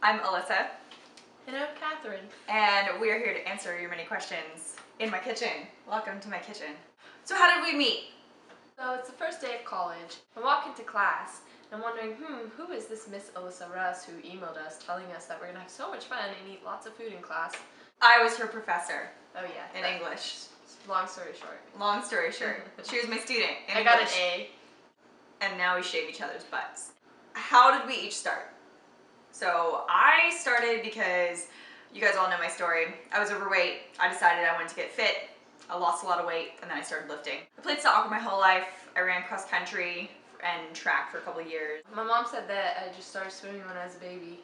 I'm Alyssa. And I'm Catherine. And we are here to answer your many questions in my kitchen. Welcome to my kitchen. So how did we meet? So it's the first day of college. I walk into class and I'm wondering, who is this Miss Alyssa Russ who emailed us telling us that we're gonna have so much fun and eat lots of food in class? I was her professor. Oh yeah. In English. Long story short. Long story short. She was my student in I got English. an A. And now we shave each other's butts. How did we each start? So I started because you guys all know my story. I was overweight. I decided I wanted to get fit. I lost a lot of weight and then I started lifting. I played soccer my whole life. I ran cross country and track for a couple of years. My mom said that I just started swimming when I was a baby.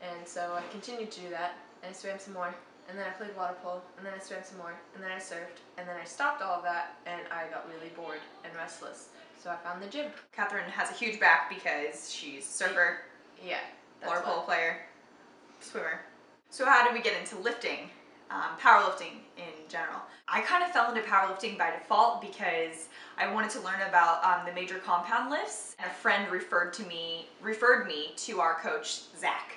And so I continued to do that. And I swam some more. And then I played water polo. And then I swam some more. And then I surfed. And then I stopped all of that and I got really bored and restless. So I found the gym. Catherine has a huge back because she's a surfer, Yeah. water polo player, swimmer. So how did we get into lifting? Powerlifting in general. I kind of fell into powerlifting by default because I wanted to learn about the major compound lifts, and a friend referred me to our coach, Zach.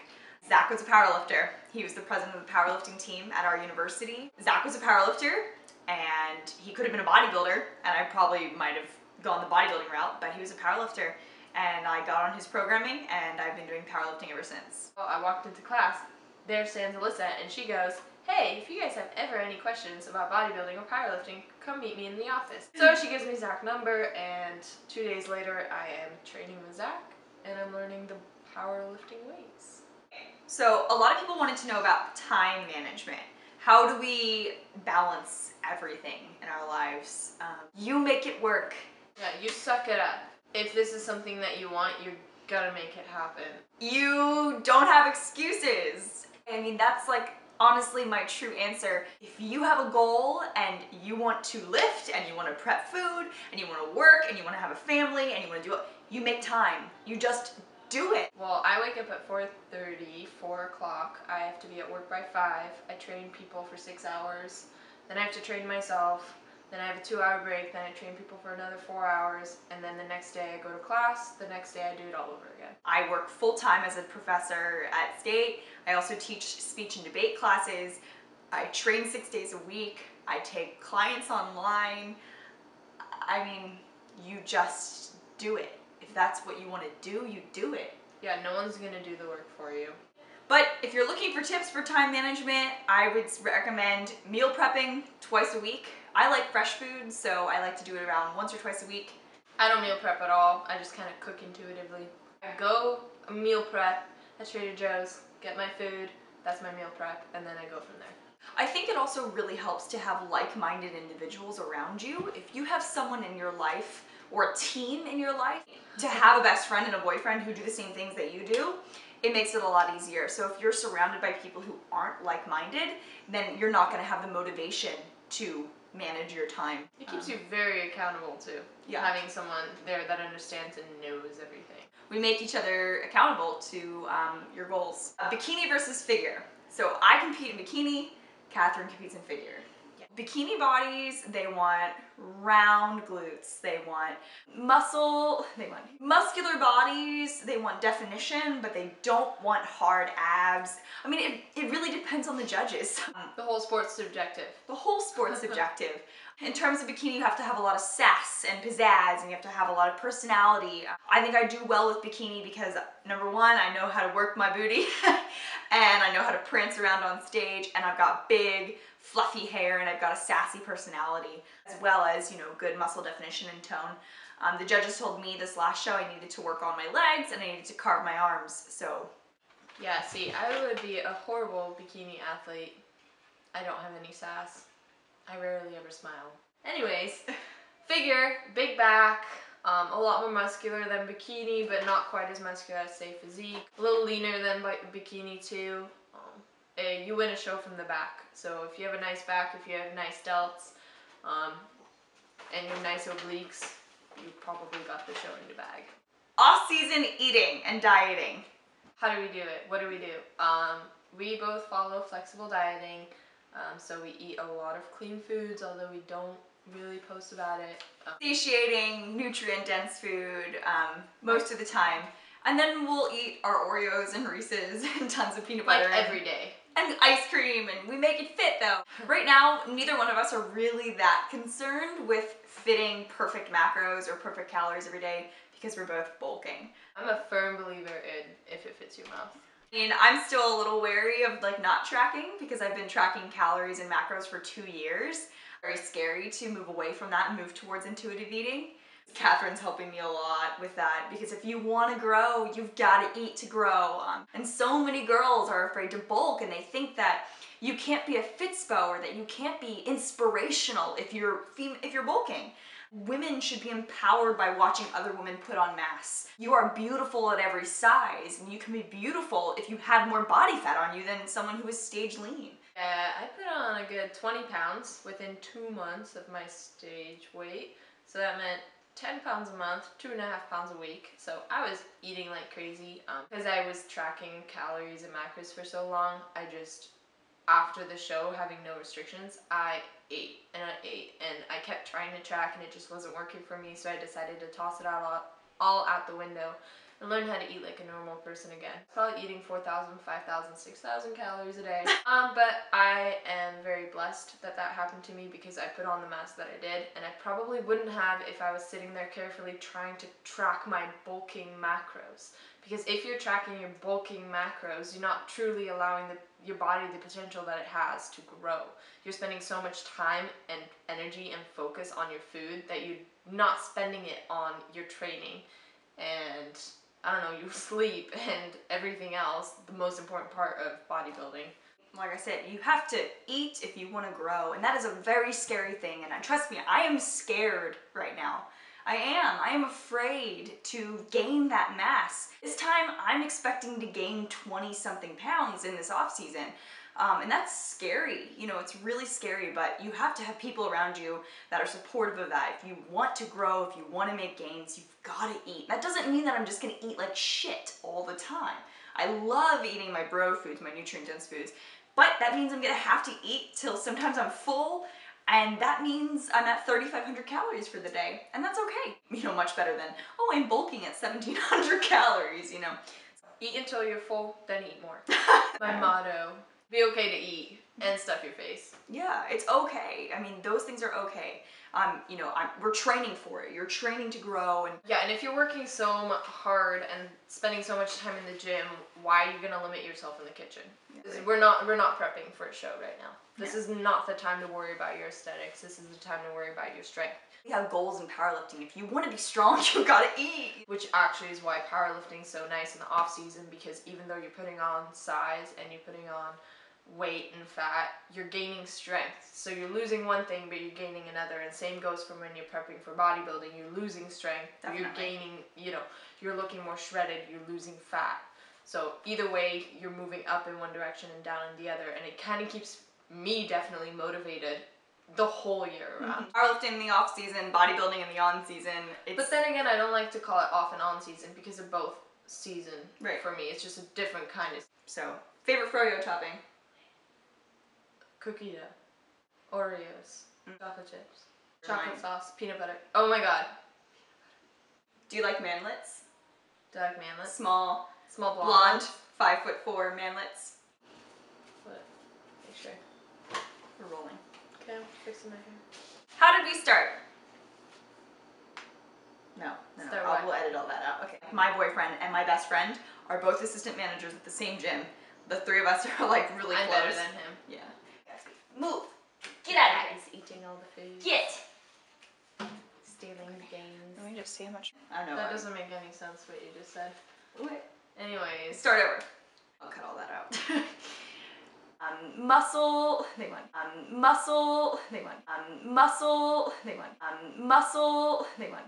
Zach was a powerlifter. He was the president of the powerlifting team at our university. Zach was a powerlifter, and he could have been a bodybuilder, and I probably might have gone the bodybuilding route, but he was a powerlifter, and I got on his programming, and I've been doing powerlifting ever since. Well, I walked into class. There stands Alyssa, and she goes, "Hey, if you guys have ever any questions about bodybuilding or powerlifting, come meet me in the office." So she gives me Zach's number, and 2 days later I am training with Zach, and I'm learning the powerlifting weights. So a lot of people wanted to know about time management. How do we balance everything in our lives? You make it work. Yeah, you suck it up. If this is something that you want, you gotta make it happen. You don't have excuses. I mean, that's like honestly my true answer. If you have a goal and you want to lift and you want to prep food and you want to work and you want to have a family and you want to do it, you make time. You just do it. Well, I wake up at 4:30, 4 o'clock. I have to be at work by 5. I train people for 6 hours. Then I have to train myself. Then I have a 2-hour break. Then I train people for another 4 hours. And then the next day I go to class. The next day I do it all over again. I work full-time as a professor at State. I also teach speech and debate classes. I train 6 days a week. I take clients online. I mean, you just do it. If that's what you want to do, you do it. Yeah, no one's gonna do the work for you. But if you're looking for tips for time management, I would recommend meal prepping twice a week. I like fresh food, so I like to do it around once or twice a week. I don't meal prep at all. I just kind of cook intuitively. I go meal prep at Trader Joe's, get my food, that's my meal prep, and then I go from there. I think it also really helps to have like-minded individuals around you. If you have someone in your life or a team in your life, to have a best friend and a boyfriend who do the same things that you do, it makes it a lot easier. So if you're surrounded by people who aren't like-minded, then you're not going to have the motivation to manage your time. It keeps you very accountable too. Yeah. Having someone there that understands and knows everything. We make each other accountable to your goals. Bikini versus figure. So I compete in bikini, Catherine competes in figure. Yeah. Bikini bodies, they want round glutes, they want muscle, they want muscular bodies, they want definition, but they don't want hard abs. I mean, it really depends on the judges. The whole sport's subjective. The whole sport's subjective. In terms of bikini, you have to have a lot of sass and pizzazz, and you have to have a lot of personality. I think I do well with bikini because, number one, I know how to work my booty, and I know how to prance around on stage, and I've got big, fluffy hair, and I've got a sassy personality, as well as, you know, good muscle definition and tone. The judges told me this last show I needed to work on my legs, and I needed to carve my arms, so. Yeah, see, I would be a horrible bikini athlete. I don't have any sass. I rarely ever smile. Anyways, figure, big back, a lot more muscular than bikini, but not quite as muscular as, say, physique. A little leaner than bikini too. You win a show from the back. So if you have a nice back, if you have nice delts, and your nice obliques, you probably got the show in the bag. Off-season eating and dieting. How do we do it? What do? We both follow flexible dieting. So we eat a lot of clean foods, although we don't really post about it. Satiating, nutrient-dense food most of the time. And then we'll eat our Oreos and Reese's and tons of peanut Like butter. every day. And ice cream, and we make it fit though. Right now, neither one of us are really that concerned with fitting perfect macros or perfect calories every day because we're both bulking. I'm a firm believer in if it fits your mouth. I mean, I'm still a little wary of like not tracking because I've been tracking calories and macros for 2 years. Very scary to move away from that and move towards intuitive eating. Catherine's helping me a lot with that because if you want to grow, you've got to eat to grow. And so many girls are afraid to bulk and they think that you can't be a fitspo or that you can't be inspirational if you're bulking. Women should be empowered by watching other women put on mass. You are beautiful at every size, and you can be beautiful if you have more body fat on you than someone who is stage lean. I put on a good 20 pounds within 2 months of my stage weight. So that meant 10 pounds a month, 2.5 pounds a week. So I was eating like crazy. Because I was tracking calories and macros for so long, I just, after the show, having no restrictions, I ate and I ate. And I kept trying to track and it just wasn't working for me. So I decided to toss it all out the window and learn how to eat like a normal person again. Probably eating 4,000, 5,000, 6,000 calories a day. But I am very blessed that that happened to me because I put on the mass that I did, and I probably wouldn't have if I was sitting there carefully trying to track my bulking macros. Because if you're tracking your bulking macros, you're not truly allowing your body the potential that it has to grow. You're spending so much time and energy and focus on your food that you're not spending it on your training and, I don't know, you sleep and everything else, the most important part of bodybuilding. Like I said, you have to eat if you want to grow, and that is a very scary thing, and trust me, I am scared right now. I am afraid to gain that mass. This time, I'm expecting to gain 20-something pounds in this off-season. And that's scary, you know, it's really scary, but you have to have people around you that are supportive of that. If you want to grow, if you want to make gains, you've got to eat. That doesn't mean that I'm just going to eat like shit all the time. I love eating my bro foods, my nutrient-dense foods, but that means I'm going to have to eat till sometimes I'm full, and that means I'm at 3,500 calories for the day, and that's okay. You know, much better than, oh, I'm bulking at 1,700 calories, you know. Eat until you're full, then eat more. My motto. Be okay to eat and stuff your face. Yeah, it's okay. I mean, those things are okay. You know, we're training for it. You're training to grow. And yeah, and if you're working so hard and spending so much time in the gym, why are you gonna limit yourself in the kitchen? Yeah. We're not prepping for a show right now. This is not the time to worry about your aesthetics. This is the time to worry about your strength. We have goals in powerlifting. If you want to be strong, you gotta eat. Which actually is why powerlifting is so nice in the off season, because even though you're putting on size and you're putting on weight and fat, you're gaining strength. So you're losing one thing, but you're gaining another. And same goes from when you're prepping for bodybuilding. You're losing strength. Definitely. You're gaining, you know, you're looking more shredded. You're losing fat. So either way, you're moving up in one direction and down in the other. And it kind of keeps me definitely motivated the whole year around. Powerlifting in the off season, bodybuilding in the on season. But then again, I don't like to call it off and on season because they're both season. Right. For me. It's just a different kind of. So, favorite froyo topping? Cookie dough, Oreos, chocolate chips, chocolate sauce, peanut butter. Oh my god. Do you like manlets? Do I like manlets? Small blonde, 5'4" manlets. What? Make sure. We're rolling. Okay, I'm fixing my hair. How did we start? No. We'll edit all that out. Okay. My boyfriend and my best friend are both assistant managers at the same gym. The three of us are like really close. I'm better than him. Yeah. Move. Get out of here. He's eating all the food. Get. Stealing the gains. Let me just see how much. I don't know. That doesn't make any sense what you just said. What? Anyways. Start over. I'll cut all that out. Muscle. They won. Muscle. They won. Muscle. They won. Muscle. They won.